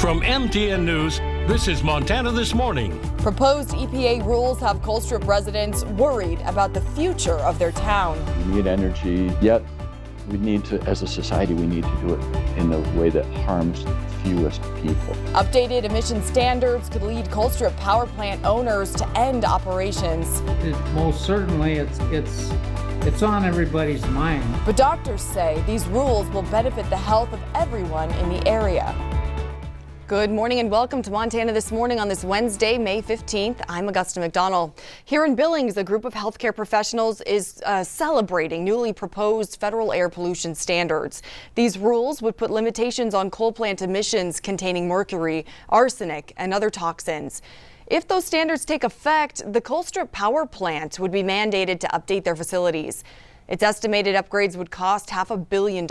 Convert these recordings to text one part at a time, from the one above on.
From MTN News, this is Montana This Morning. Proposed EPA rules have Colstrip residents worried about the future of their town. We need energy, yet we need to, as a society, we need to do it in a way that harms fewest people. Updated emission standards could lead Colstrip power plant owners to end operations. Most certainly, it's on everybody's mind. But doctors say these rules will benefit the health of everyone in the area. Good morning and welcome to Montana This Morning on this Wednesday, May 15th. I'm Augusta McDonnell. Here in Billings, a group of healthcare professionals is celebrating newly proposed federal air pollution standards. These rules would put limitations on coal plant emissions containing mercury, arsenic, and other toxins. If those standards take effect, the Colstrip power plant would be mandated to update their facilities. Its estimated upgrades would cost $500 million.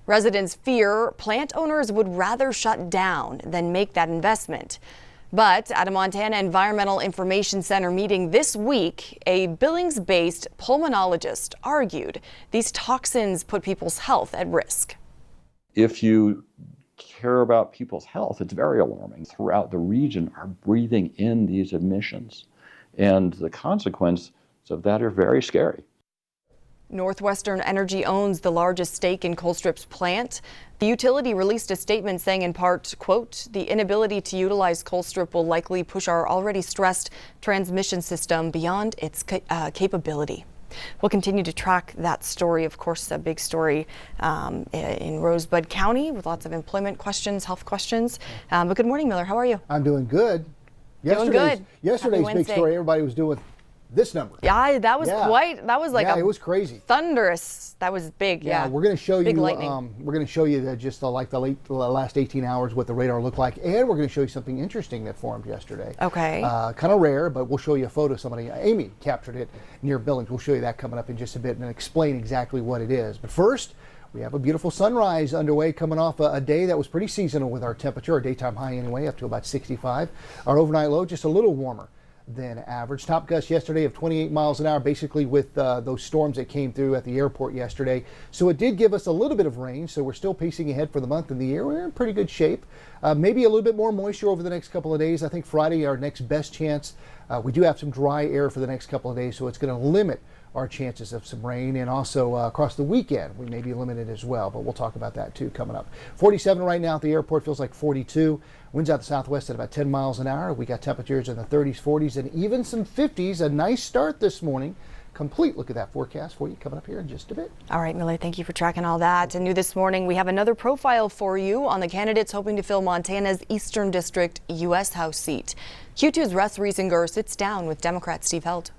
Residents fear plant owners would rather shut down than make that investment. But at a Montana Environmental Information Center meeting this week, a Billings-based pulmonologist argued these toxins put people's health at risk. If you care about people's health, it's very alarming. Throughout the region are breathing in these emissions, and the consequences of that are very scary. Northwestern Energy owns the largest stake in Colstrip's plant. The utility released a statement saying in part, quote, "The inability to utilize Colstrip will likely push our already stressed transmission system beyond its capability." We'll continue to track that story. Of course, a big story in Rosebud County with lots of employment questions, health questions. But good morning, Miller. How are you? I'm doing good. Yesterday's big story, everybody was doing this number. Yeah, that was like it was crazy. Thunderous. That was big. Yeah. We're going to show big you. Lightning. We're going to show you the last 18 hours what the radar looked like, and we're going to show you something interesting that formed yesterday. Okay. Kind of rare, but we'll show you a photo. Somebody, Amy, captured it near Billings. We'll show you that coming up in just a bit and explain exactly what it is. But first, we have a beautiful sunrise underway, coming off a day that was pretty seasonal with our temperature, our daytime high anyway, up to about 65. Our overnight low just a little warmer than average. Top gust yesterday of 28 miles an hour, basically with those storms that came through at the airport yesterday. So it did give us a little bit of rain, so we're still pacing ahead for the month and the year. We're in pretty good shape. Maybe a little bit more moisture over the next couple of days. I think Friday, our next best chance. We do have some dry air for the next couple of days, so it's going to limit our chances of some rain, and also across the weekend we may be limited as well, but we'll talk about that too coming up. 47 right now at the airport, feels like 42. Winds out the southwest at about 10 miles an hour. We got temperatures in the 30s, 40s, and even some 50s. A nice start this morning. Complete look at that forecast for you coming up here in just a bit. All right, Miller, thank you for tracking all that. And new this morning, we have another profile for you on the candidates hoping to fill Montana's Eastern District U.S. House seat. Q2's Russ Riesinger sits down with Democrat Steve Held.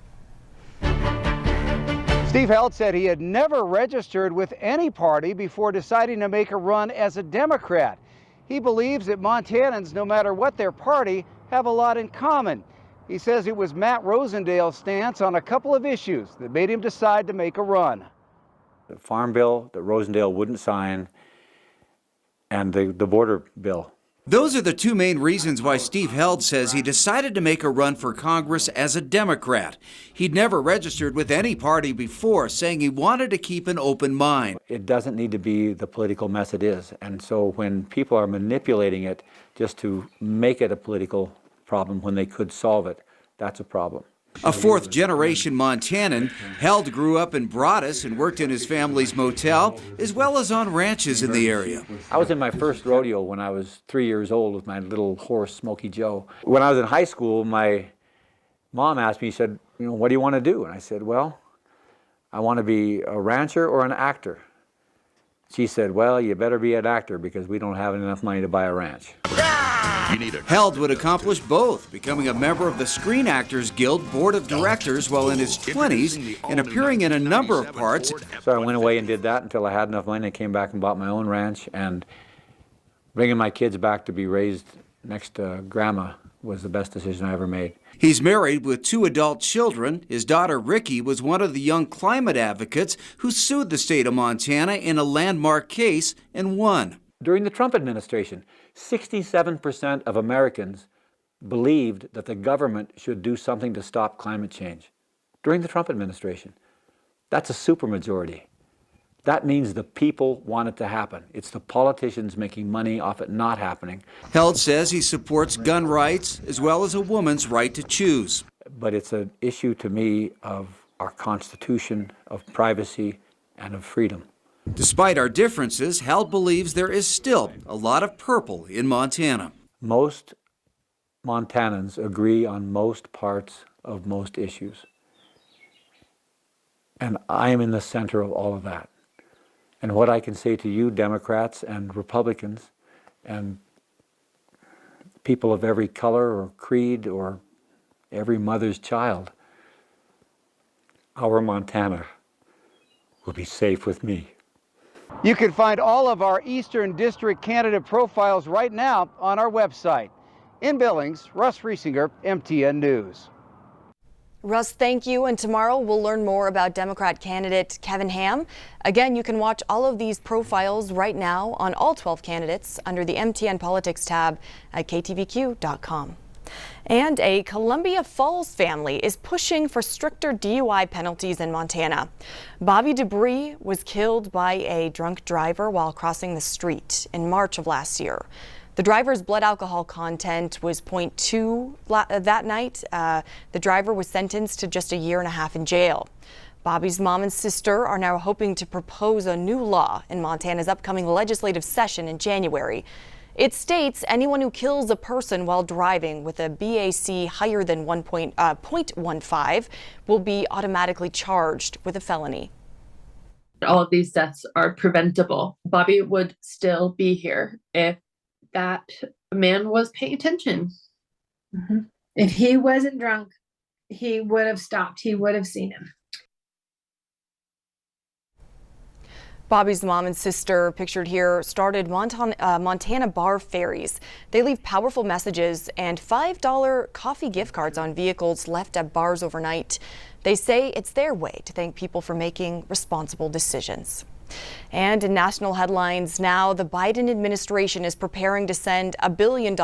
Steve Held said he had never registered with any party before deciding to make a run as a Democrat. He believes that Montanans, no matter what their party, have a lot in common. He says it was Matt Rosendale's stance on a couple of issues that made him decide to make a run. The farm bill that Rosendale wouldn't sign, and the border bill. Those are the two main reasons why Steve Held says he decided to make a run for Congress as a Democrat. He'd never registered with any party before, saying he wanted to keep an open mind. It doesn't need to be the political mess it is. And so when people are manipulating it just to make it a political problem when they could solve it, that's a problem. A fourth-generation Montanan, Held grew up in Broadus and worked in his family's motel, as well as on ranches in the area. I was in my first rodeo when I was 3 years old with my little horse, Smokey Joe. When I was in high school, my mom asked me, she said, what do you want to do? And I said, well, I want to be a rancher or an actor. She said, well, you better be an actor because we don't have enough money to buy a ranch. Held would accomplish both, becoming a member of the Screen Actors Guild Board of Directors while in his 20s and appearing in a number of parts. So I went away and did that until I had enough money. I came back and bought my own ranch, and bringing my kids back to be raised next to Grandma was the best decision I ever made. He's married with 2 adult children. His daughter, Ricky, was one of the young climate advocates who sued the state of Montana in a landmark case and won. During the Trump administration, 67% of Americans believed that the government should do something to stop climate change. During the Trump administration. That's a supermajority. That means the people want it to happen. It's the politicians making money off it not happening. Held says he supports gun rights as well as a woman's right to choose. But it's an issue to me of our Constitution, of privacy, and of freedom. Despite our differences, Held believes there is still a lot of purple in Montana. Most Montanans agree on most parts of most issues. And I am in the center of all of that. And what I can say to you, Democrats and Republicans, and people of every color or creed or every mother's child, our Montana will be safe with me. You can find all of our Eastern District candidate profiles right now on our website. In Billings, Russ Riesinger, MTN News. Russ, thank you. And tomorrow we'll learn more about Democrat candidate Kevin Ham. Again, you can watch all of these profiles right now on all 12 candidates under the MTN Politics tab at ktvq.com. And a Columbia Falls family is pushing for stricter DUI penalties in Montana. Bobby Debris was killed by a drunk driver while crossing the street in March of last year. The driver's blood alcohol content was 0.2 that night. The driver was sentenced to just 1.5 years in jail. Bobby's mom and sister are now hoping to propose a new law in Montana's upcoming legislative session in January. It states anyone who kills a person while driving with a BAC higher than 0.15 will be automatically charged with a felony. All of these deaths are preventable. Bobby would still be here if that man was paying attention. Mm-hmm. If he wasn't drunk, he would have stopped. He would have seen him. Bobby's mom and sister, pictured here, started Montana Bar Ferries. They leave powerful messages and $5 coffee gift cards on vehicles left at bars overnight. They say it's their way to thank people for making responsible decisions. And in national headlines now, the Biden administration is preparing to send $1 billion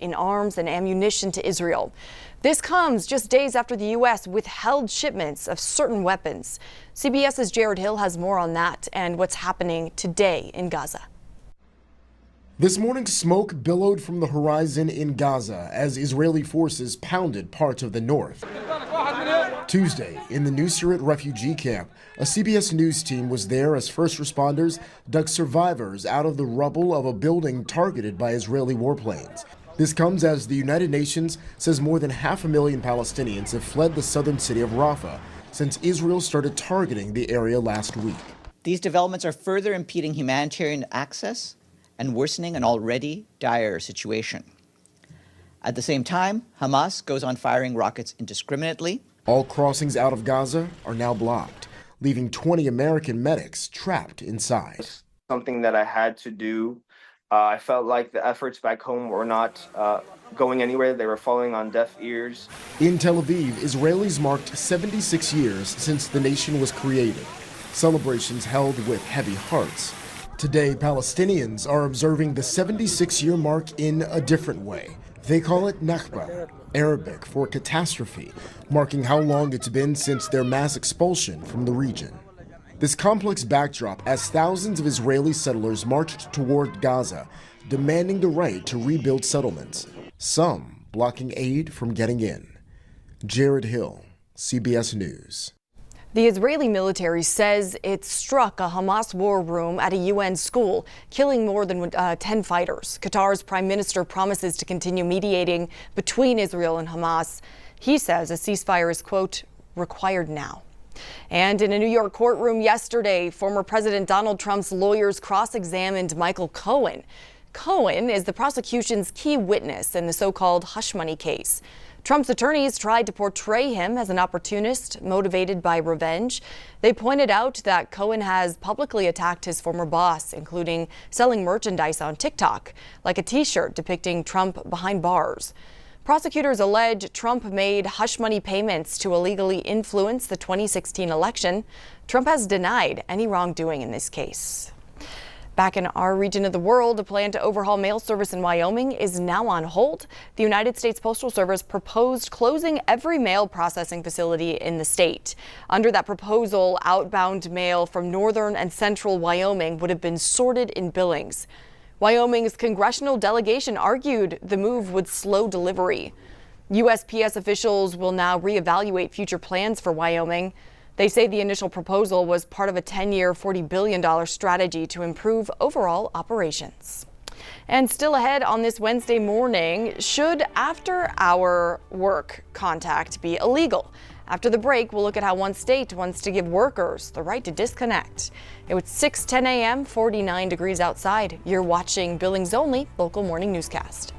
in arms and ammunition to Israel. This comes just days after the U.S. withheld shipments of certain weapons. CBS's Jared Hill has more on that and what's happening today in Gaza. This morning, smoke billowed from the horizon in Gaza as Israeli forces pounded parts of the north. Tuesday, in the Nuseirat refugee camp, a CBS News team was there as first responders dug survivors out of the rubble of a building targeted by Israeli warplanes. This comes as the United Nations says more than 500,000 Palestinians have fled the southern city of Rafah since Israel started targeting the area last week. These developments are further impeding humanitarian access and worsening an already dire situation. At the same time, Hamas goes on firing rockets indiscriminately. All crossings out of Gaza are now blocked, leaving 20 American medics trapped inside. Something that I had to do. I felt like the efforts back home were not going anywhere. They were falling on deaf ears. In Tel Aviv, Israelis marked 76 years since the nation was created. Celebrations held with heavy hearts. Today, Palestinians are observing the 76-year mark in a different way. They call it Nakba, Arabic for catastrophe, marking how long it's been since their mass expulsion from the region. This complex backdrop as thousands of Israeli settlers marched toward Gaza, demanding the right to rebuild settlements, some blocking aid from getting in. Jared Hill, CBS News. The Israeli military says it struck a Hamas war room at a UN school, killing more than 10 fighters. Qatar's prime minister promises to continue mediating between Israel and Hamas. He says a ceasefire is, quote, required now. And in a New York courtroom yesterday, former President Donald Trump's lawyers cross-examined Michael Cohen. Cohen is the prosecution's key witness in the so-called hush money case. Trump's attorneys tried to portray him as an opportunist motivated by revenge. They pointed out that Cohen has publicly attacked his former boss, including selling merchandise on TikTok, like a T-shirt depicting Trump behind bars. Prosecutors allege Trump made hush money payments to illegally influence the 2016 election. Trump has denied any wrongdoing in this case. Back in our region of the world, a plan to overhaul mail service in Wyoming is now on hold. The United States Postal Service proposed closing every mail processing facility in the state. Under that proposal, outbound mail from northern and central Wyoming would have been sorted in Billings. Wyoming's congressional delegation argued the move would slow delivery. USPS officials will now reevaluate future plans for Wyoming. They say the initial proposal was part of a 10-year, $40 billion strategy to improve overall operations. And still ahead on this Wednesday morning, should after-hour work contact be illegal? After the break, we'll look at how one state wants to give workers the right to disconnect. It was 6:10 a.m., 49 degrees outside. You're watching Billings' only local morning newscast.